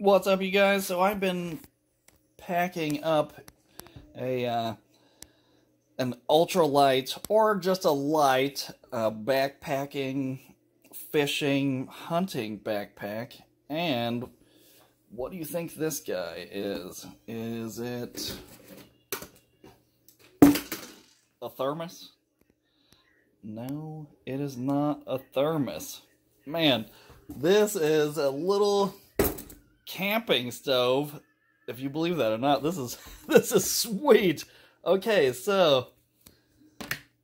What's up, you guys? So I've been packing up an ultralight or just a light backpacking, fishing, hunting backpack. And what do you think this guy is? Is it a thermos? No, it is not a thermos. Man, this is a little camping stove, if you believe that or not. This is sweet. Okay, so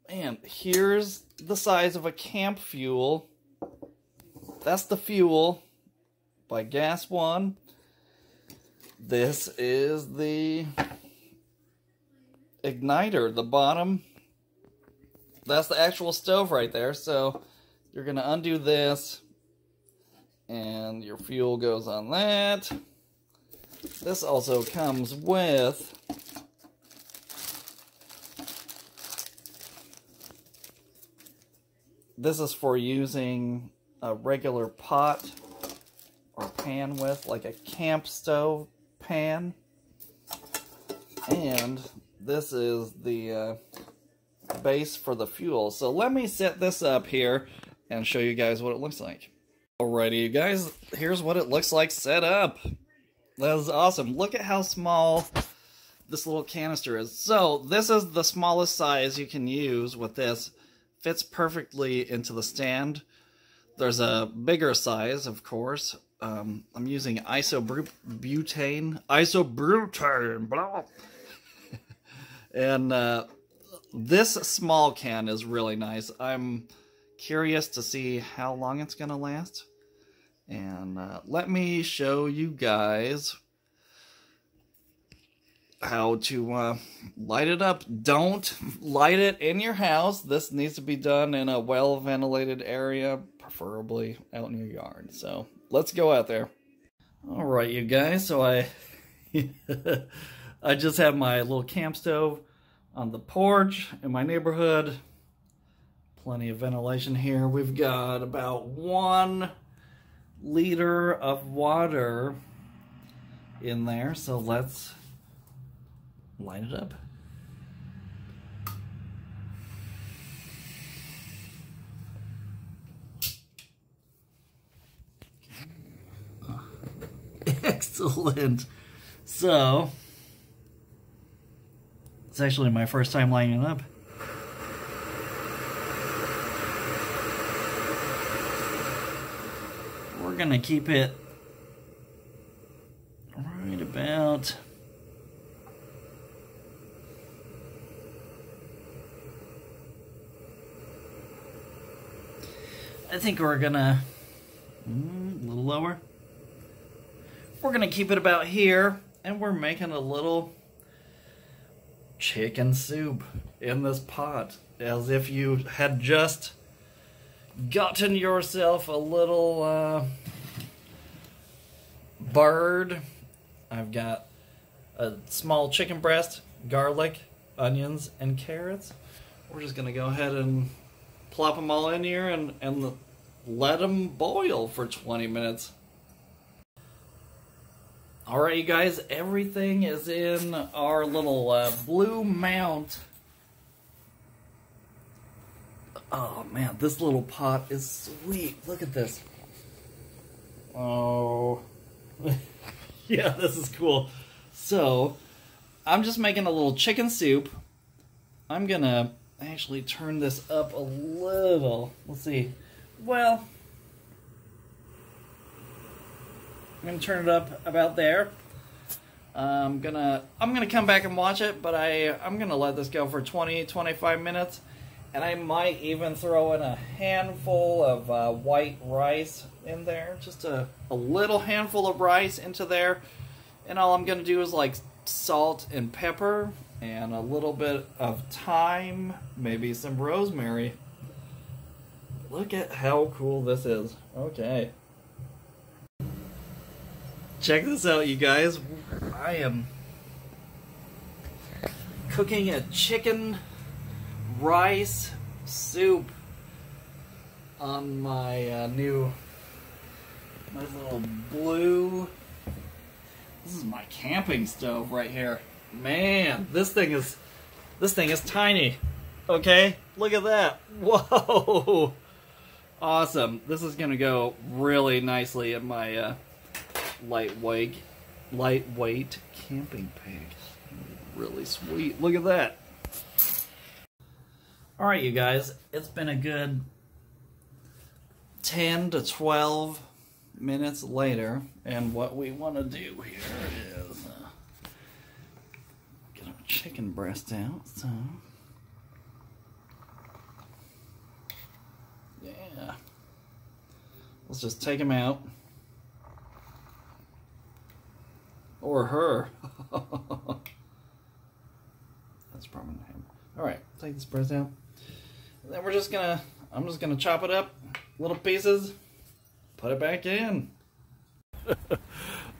man, here's the size of a camp fuel. That's the fuel by GasOne. This is the igniter, the bottom. That's the actual stove right there. So you're gonna undo this and your fuel goes on that. This also comes with this is for using a regular pot or pan with, like a camp stove pan. And this is the base for the fuel. So let me set this up here and show you guys what it looks like. Alrighty, you guys, here's what it looks like set up. That is awesome. Look at how small this little canister is. So this is the smallest size you can use with this. Fits perfectly into the stand. There's a bigger size, of course. I'm using isobutane. Isobutane, blah. And this small can is really nice. I'm curious to see how long it's gonna last, and let me show you guys how to light it up. Don't light it in your house. This needs to be done in a well ventilated area, preferably out in your yard. So let's go out there. All right, you guys, so I just have my little camp stove on the porch in my neighborhood. Plenty of ventilation here. We've got about 1 liter of water in there, so let's light it up. Excellent. So, it's actually my first time lighting it up. We're gonna keep it right about I think we're gonna a little lower. We're gonna keep it about here, and we're making a little chicken soup in this pot, as if you had just gotten yourself a little bird. I've got a small chicken breast, garlic, onions, and carrots. We're just gonna go ahead and plop them all in here and let them boil for 20 minutes. Alright, you guys, everything is in our little Bluu Mount. Oh man, this little pot is sweet. Look at this. Oh. Yeah, this is cool. So, I'm just making a little chicken soup. I'm gonna actually turn this up a little. Let's see. Well, I'm gonna turn it up about there. I'm gonna come back and watch it, but I'm gonna let this go for 20-25 minutes. And I might even throw in a handful of white rice in there. Just a little handful of rice into there. And all I'm going to do is like salt and pepper and a little bit of thyme, maybe some rosemary. Look at how cool this is. Okay. Check this out, you guys. I am cooking a chicken rice soup on my nice little Bluu This is my camping stove right here. Man, this thing is tiny. Okay, look at that. Whoa, awesome. This is gonna go really nicely in my lightweight camping pack. Really sweet. Look at that. All right, you guys, it's been a good 10 to 12 minutes later, and what we want to do here is get our chicken breast out. So, yeah, let's just take him out, or her. That's probably not him. All right, take this breast out. And then I'm just gonna chop it up, little pieces, put it back in.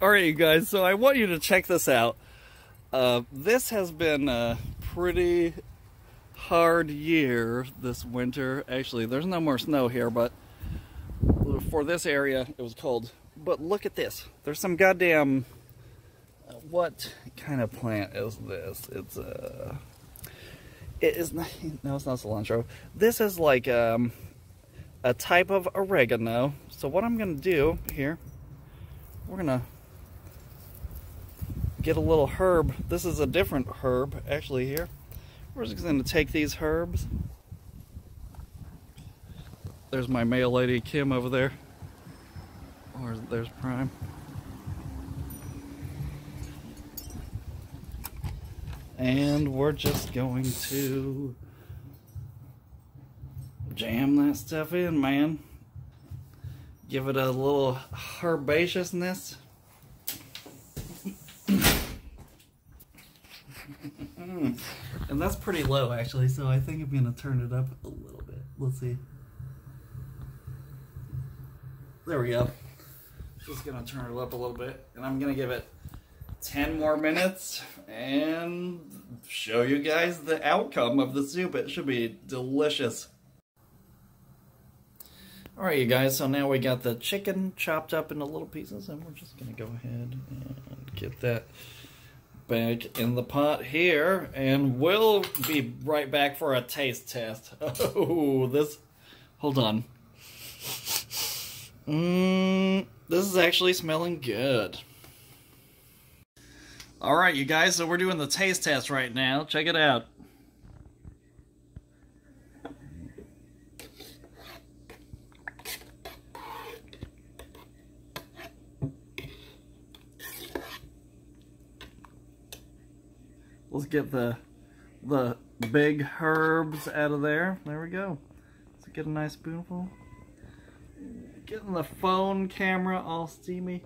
All right, you guys, so I want you to check this out. This has been a pretty hard year this winter. Actually, there's no more snow here, but for this area, it was cold. But look at this. There's some goddamn, what kind of plant is this? It is not, no, it's not cilantro. This is like a type of oregano. So what I'm going to do here, we're going to get a little herb. This is a different herb, actually, here. We're just going to take these herbs. There's my mail lady, Kim, over there. Or there's Prime. And we're just going to jam that stuff in, man. Give it a little herbaceousness. And that's pretty low, actually, so I think I'm going to turn it up a little bit. Let's see. There we go. Just going to turn it up a little bit, and I'm going to give it 10 more minutes and show you guys the outcome of the soup. It should be delicious. Alright, you guys, so now we got the chicken chopped up into little pieces, and we're just going to go ahead and get that back in the pot here, and we'll be right back for a taste test. Oh, this, hold on. This is actually smelling good. Alright, you guys, so we're doing the taste test right now. Check it out. Let's get the big herbs out of there. There we go. Let's get a nice spoonful. Getting the phone camera all steamy.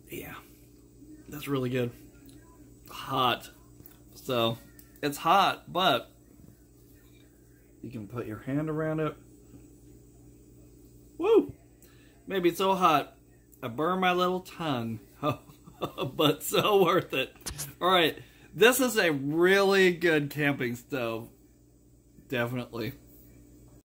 Yeah, that's really good. Hot. So, it's hot, but you can put your hand around it. Woo! Maybe it's so hot, I burned my little tongue. But so worth it. Alright, this is a really good camping stove. Definitely.